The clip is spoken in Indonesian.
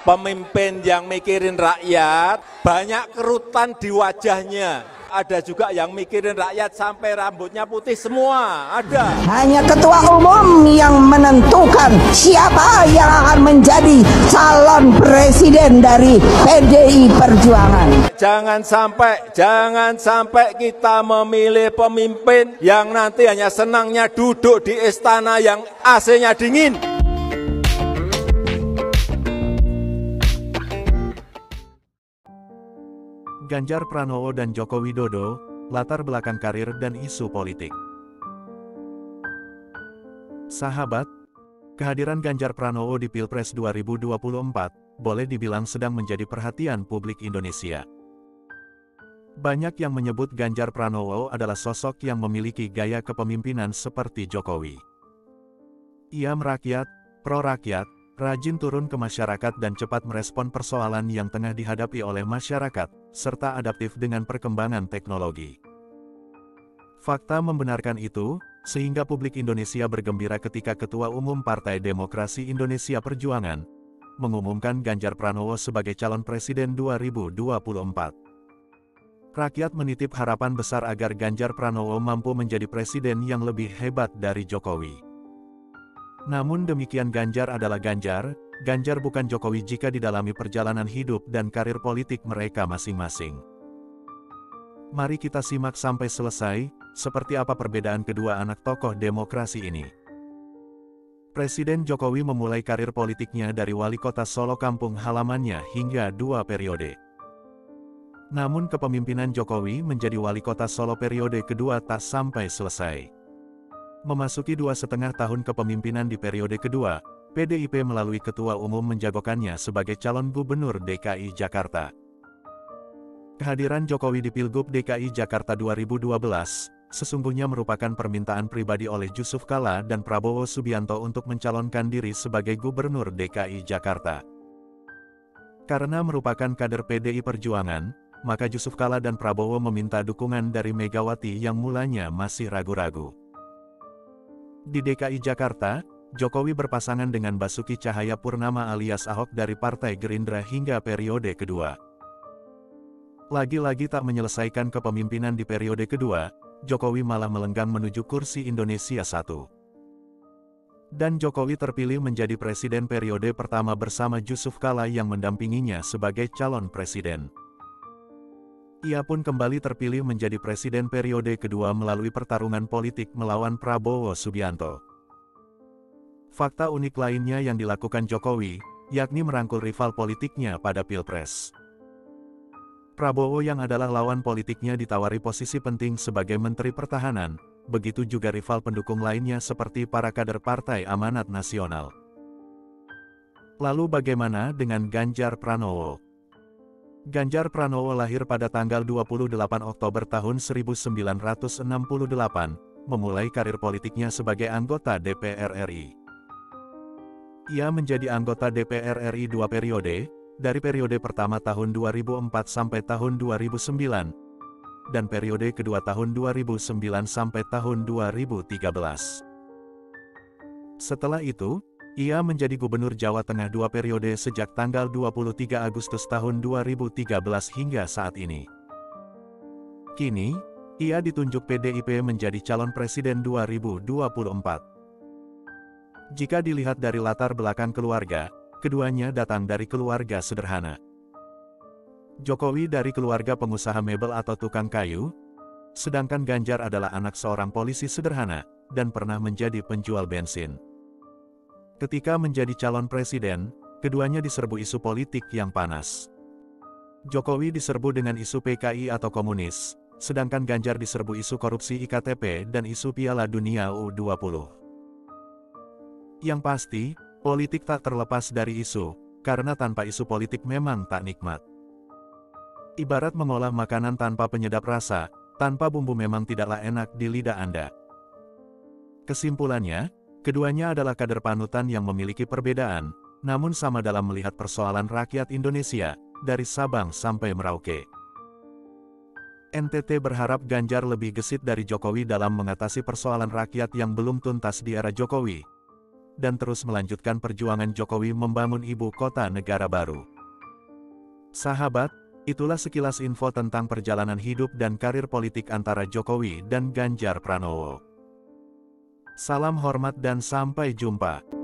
Pemimpin yang mikirin rakyat, banyak kerutan di wajahnya. Ada juga yang mikirin rakyat sampai rambutnya putih semua, ada. Hanya ketua umum yang menentukan siapa yang akan menjadi calon presiden dari PDI Perjuangan. Jangan sampai kita memilih pemimpin yang nanti hanya senangnya duduk di istana yang AC-nya dingin. Ganjar Pranowo dan Joko Widodo, latar belakang karir dan isu politik. Sahabat, kehadiran Ganjar Pranowo di Pilpres 2024, boleh dibilang sedang menjadi perhatian publik Indonesia. Banyak yang menyebut Ganjar Pranowo adalah sosok yang memiliki gaya kepemimpinan seperti Jokowi. Ia merakyat, pro-rakyat, rajin turun ke masyarakat dan cepat merespon persoalan yang tengah dihadapi oleh masyarakat, serta adaptif dengan perkembangan teknologi. Fakta membenarkan itu, sehingga publik Indonesia bergembira ketika Ketua Umum Partai Demokrasi Indonesia Perjuangan mengumumkan Ganjar Pranowo sebagai calon presiden 2024. Rakyat menitip harapan besar agar Ganjar Pranowo mampu menjadi presiden yang lebih hebat dari Jokowi. Namun demikian, Ganjar adalah Ganjar bukan Jokowi jika didalami perjalanan hidup dan karir politik mereka masing-masing. Mari kita simak sampai selesai, seperti apa perbedaan kedua anak tokoh demokrasi ini. Presiden Jokowi memulai karir politiknya dari wali kota Solo kampung halamannya hingga 2 periode. Namun kepemimpinan Jokowi menjadi wali kota Solo periode kedua tak sampai selesai. Memasuki 2,5 tahun kepemimpinan di periode kedua, PDIP melalui Ketua Umum menjagokannya sebagai calon gubernur DKI Jakarta. Kehadiran Jokowi di Pilgub DKI Jakarta 2012, sesungguhnya merupakan permintaan pribadi oleh Jusuf Kalla dan Prabowo Subianto untuk mencalonkan diri sebagai gubernur DKI Jakarta. Karena merupakan kader PDI Perjuangan, maka Jusuf Kalla dan Prabowo meminta dukungan dari Megawati yang mulanya masih ragu-ragu. Di DKI Jakarta, Jokowi berpasangan dengan Basuki Cahayapurnama alias Ahok dari Partai Gerindra hingga periode kedua. Lagi-lagi tak menyelesaikan kepemimpinan di periode kedua, Jokowi malah melenggang menuju kursi Indonesia 1. Dan Jokowi terpilih menjadi presiden periode pertama bersama Jusuf Kalla yang mendampinginya sebagai calon presiden. Ia pun kembali terpilih menjadi presiden periode kedua melalui pertarungan politik melawan Prabowo Subianto. Fakta unik lainnya yang dilakukan Jokowi, yakni merangkul rival politiknya pada Pilpres. Prabowo yang adalah lawan politiknya ditawari posisi penting sebagai Menteri Pertahanan, begitu juga rival pendukung lainnya seperti para kader Partai Amanat Nasional. Lalu bagaimana dengan Ganjar Pranowo? Ganjar Pranowo lahir pada tanggal 28 Oktober tahun 1968, memulai karir politiknya sebagai anggota DPR RI. Ia menjadi anggota DPR RI 2 periode, dari periode pertama tahun 2004 sampai tahun 2009, dan periode kedua tahun 2009 sampai tahun 2013. Setelah itu, ia menjadi Gubernur Jawa Tengah 2 periode sejak tanggal 23 Agustus tahun 2013 hingga saat ini. Kini, ia ditunjuk PDIP menjadi calon presiden 2024. Jika dilihat dari latar belakang keluarga, keduanya datang dari keluarga sederhana. Jokowi dari keluarga pengusaha mebel atau tukang kayu, sedangkan Ganjar adalah anak seorang polisi sederhana, dan pernah menjadi penjual bensin. Ketika menjadi calon presiden, keduanya diserbu isu politik yang panas. Jokowi diserbu dengan isu PKI atau komunis, sedangkan Ganjar diserbu isu korupsi IKTP dan isu Piala Dunia U20. Yang pasti, politik tak terlepas dari isu, karena tanpa isu politik memang tak nikmat. Ibarat mengolah makanan tanpa penyedap rasa, tanpa bumbu memang tidaklah enak di lidah Anda. Kesimpulannya, keduanya adalah kader panutan yang memiliki perbedaan, namun sama dalam melihat persoalan rakyat Indonesia, dari Sabang sampai Merauke. NTT berharap Ganjar lebih gesit dari Jokowi dalam mengatasi persoalan rakyat yang belum tuntas di era Jokowi. dan terus melanjutkan perjuangan Jokowi membangun ibu kota negara baru. Sahabat, itulah sekilas info tentang perjalanan hidup dan karir politik antara Jokowi dan Ganjar Pranowo. Salam hormat dan sampai jumpa.